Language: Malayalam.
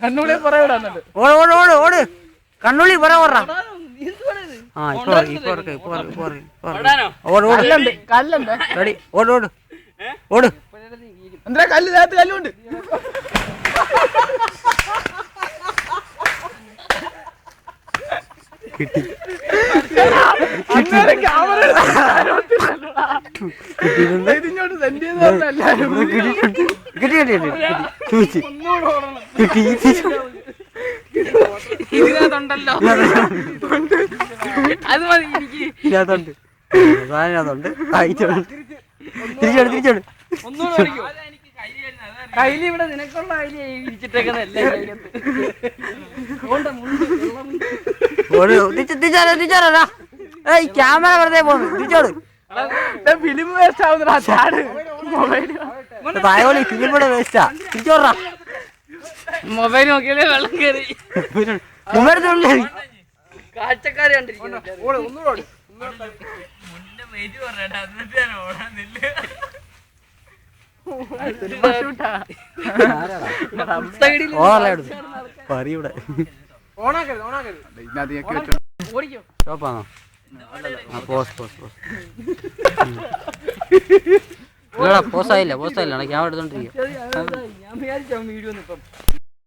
കണ്ണുള്ളി പറയാ ഓട് കണ്ണുള്ളി പറ ആ കല്ലുണ്ട് റെഡി ഓട് എന്താ കല്ല് നേരത്തെ കല്ലുണ്ട് കിട്ടി ഇതിനകത്തുണ്ടല്ലോ അത് മതി എനിക്ക് ഇതിനകത്തുണ്ട് തിരിച്ചോട് കയ്യിൽ ഇവിടെ നിനക്കുള്ള കയ്യിൽ ഇരിച്ചിട്ടേക്കുന്നല്ല ക്യാമറ വെറുതെ പോന്നു തിരിച്ചോട് ഫിലിം വേസ്റ്റ് ആവുന്ന ചാട് ഫിലിം വേസ്റ്റാ തിരിച്ചോടാ മൊബൈൽ നോക്കിയാലേ വെള്ളം കയറി കാഴ്ചക്കാരെ കണ്ടിരിക്കുന്നു പോസ്റ്റായില്ല ക്യാമറ എടുത്തോണ്ടിരിക്കും ഞാൻ വിചാരിച്ചോ വീഡിയോ